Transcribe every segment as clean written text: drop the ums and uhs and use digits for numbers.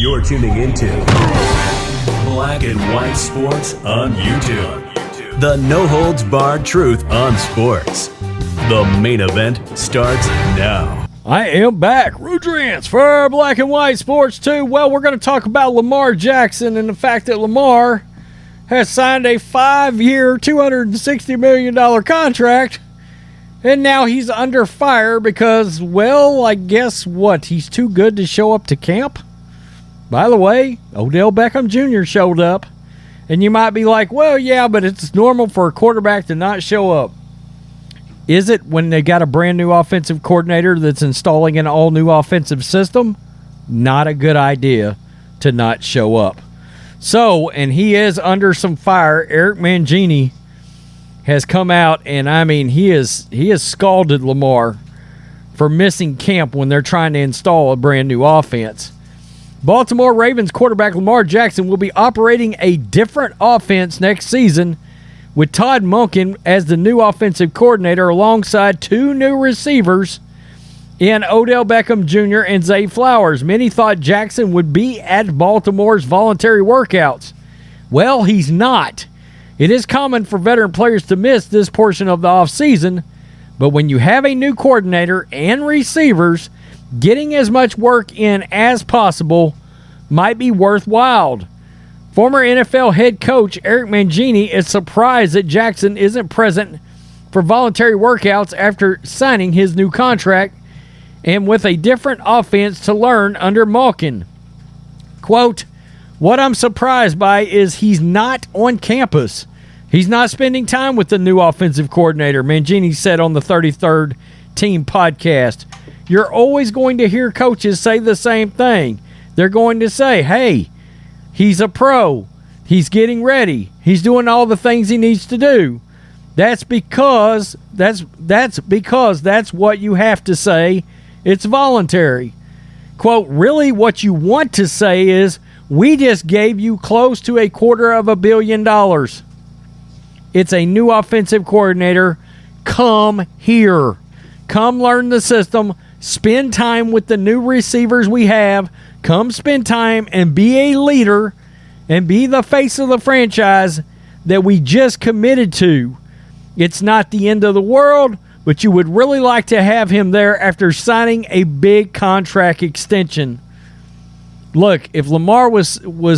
You're tuning into Black and White Sports on YouTube. The no-holds-barred truth on sports. The main event starts now. I am back, Rudrance, for Black and White Sports 2. Well, we're going to talk about Lamar Jackson and the fact that Lamar has signed a 5-year, $260 million contract, and now he's under fire because, well, I guess what? He's too good to show up to camp? By the way, Odell Beckham Jr. showed up, and you might be like, well, yeah, but it's normal for a quarterback to not show up. Is it when they got a brand new offensive coordinator that's installing an all-new offensive system? Not a good idea to not show up. So, and he is under some fire. Eric Mangini has come out, and I mean, he has scalded Lamar for missing camp when they're trying to install a brand new offense. Baltimore Ravens quarterback Lamar Jackson will be operating a different offense next season with Todd Monken as the new offensive coordinator alongside two new receivers in Odell Beckham Jr. and Zay Flowers. Many thought Jackson would be at Baltimore's voluntary workouts. Well, he's not. It is common for veteran players to miss this portion of the offseason, but when you have a new coordinator and receivers, getting as much work in as possible might be worthwhile. Former NFL head coach Eric Mangini is surprised that Jackson isn't present for voluntary workouts after signing his new contract and with a different offense to learn under Monken. Quote, "What I'm surprised by is he's not on campus. He's not spending time with the new offensive coordinator," Mangini said on the 33rd Team podcast. You're always going to hear coaches say the same thing. They're going to say, hey, he's a pro. He's getting ready. He's doing all the things he needs to do. That's because that's what you have to say. It's voluntary. Quote, really what you want to say is, we just gave you close to $250 million. It's a new offensive coordinator. Come here. Come learn the system. Spend time with the new receivers we have. Come spend time and be a leader and be the face of the franchise that we just committed to. It's not the end of the world, but you would really like to have him there after signing a big contract extension. Look, if Lamar was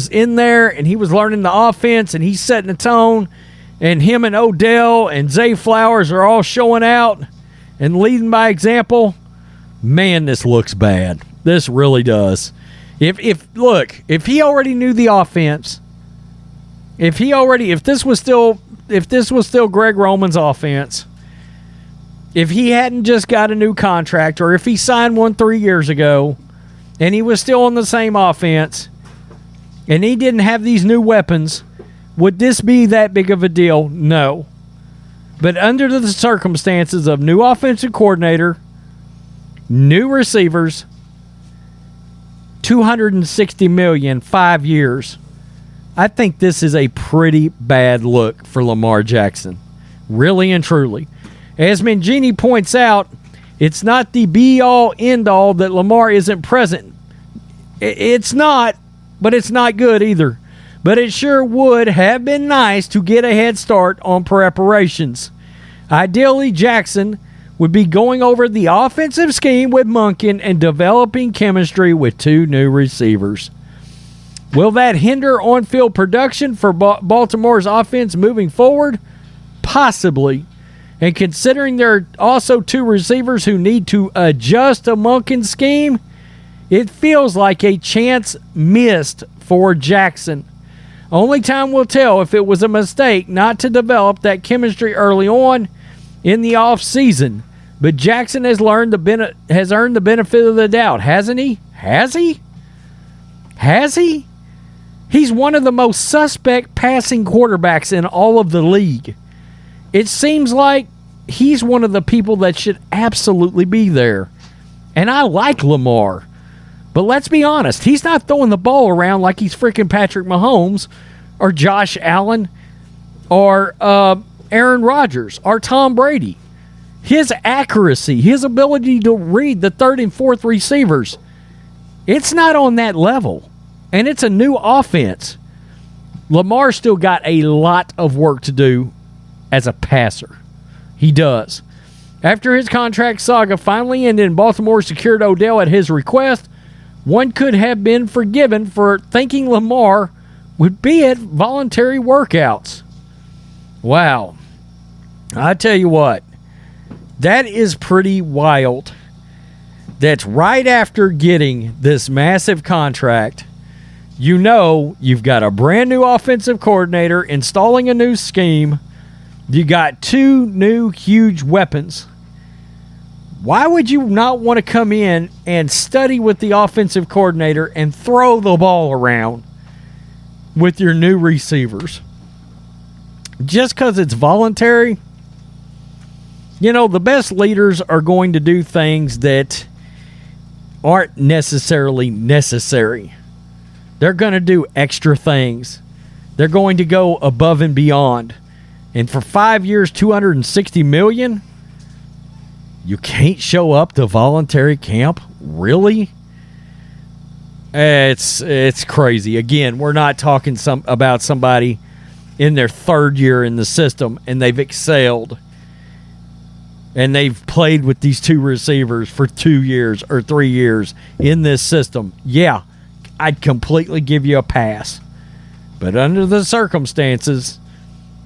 in there and he was learning the offense and he's setting the tone, and him and Odell and Zay Flowers are all showing out and leading by example, man, this looks bad. This really does. If he already knew the offense, if this was still Greg Roman's offense, if he hadn't just got a new contract, or if he signed one 3 years ago and he was still on the same offense and he didn't have these new weapons, would this be that big of a deal? No. But under the circumstances of new offensive coordinator, new receivers, $260 million, 5 years, I think this is a pretty bad look for Lamar Jackson. Really and truly. As Mangini points out, it's not the be-all, end-all that Lamar isn't present. It's not, but it's not good either. But it sure would have been nice to get a head start on preparations. Ideally, Jackson would be going over the offensive scheme with Monken and developing chemistry with two new receivers. Will that hinder on-field production for Baltimore's offense moving forward? Possibly. And considering there are also two receivers who need to adjust to Monken's scheme, it feels like a chance missed for Jackson. Only time will tell if it was a mistake not to develop that chemistry early on in the offseason. But Jackson has earned the benefit of the doubt, hasn't he? Has he? Has he? He's one of the most suspect passing quarterbacks in all of the league. It seems like he's one of the people that should absolutely be there. And I like Lamar. But let's be honest, he's not throwing the ball around like he's freaking Patrick Mahomes or Josh Allen or Aaron Rodgers or Tom Brady. His accuracy, his ability to read the third and fourth receivers, it's not on that level. And it's a new offense. Lamar still got a lot of work to do as a passer. He does. After his contract saga finally ended and Baltimore secured Odell at his request, one could have been forgiven for thinking Lamar would be at voluntary workouts. Wow. I tell you what, that is pretty wild. That's right after getting this massive contract. You know you've got a brand new offensive coordinator installing a new scheme. You got 2 new huge weapons. Why would you not want to come in and study with the offensive coordinator and throw the ball around with your new receivers? Just because it's voluntary? You know, the best leaders are going to do things that aren't necessarily necessary. They're going to do extra things. They're going to go above and beyond. And for 5 years, $260 million, you can't show up to voluntary camp? Really? It's crazy. Again, we're not talking about somebody in their 3rd year in the system and they've excelled. And they've played with these 2 receivers for 2 years or 3 years in this system. Yeah, I'd completely give you a pass. But under the circumstances,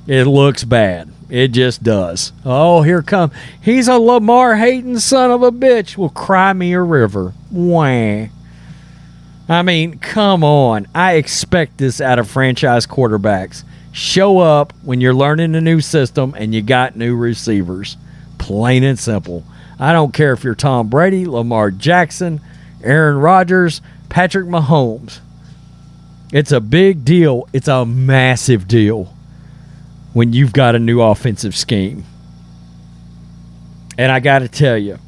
it looks bad. It just does. Oh, here come. He's a Lamar-hating son of a bitch. Well, cry me a river. Wah. I mean, come on. I expect this out of franchise quarterbacks. Show up when you're learning a new system and you got new receivers. Plain and simple. I don't care if you're Tom Brady, Lamar Jackson, Aaron Rodgers, Patrick Mahomes. It's a big deal. It's a massive deal when you've got a new offensive scheme. And I got to tell you,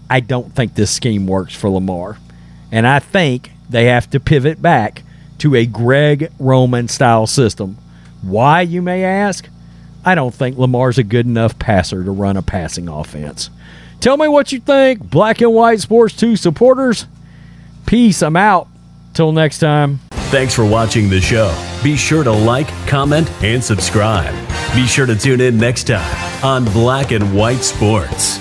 I don't think this scheme works for Lamar. And I think they have to pivot back to a Greg Roman-style system. Why, you may ask? I don't think Lamar's a good enough passer to run a passing offense. Tell me what you think, Black and White Sports 2 supporters. Peace. I'm out. Till next time. Thanks for watching the show. Be sure to like, comment, and subscribe. Be sure to tune in next time on Black and White Sports.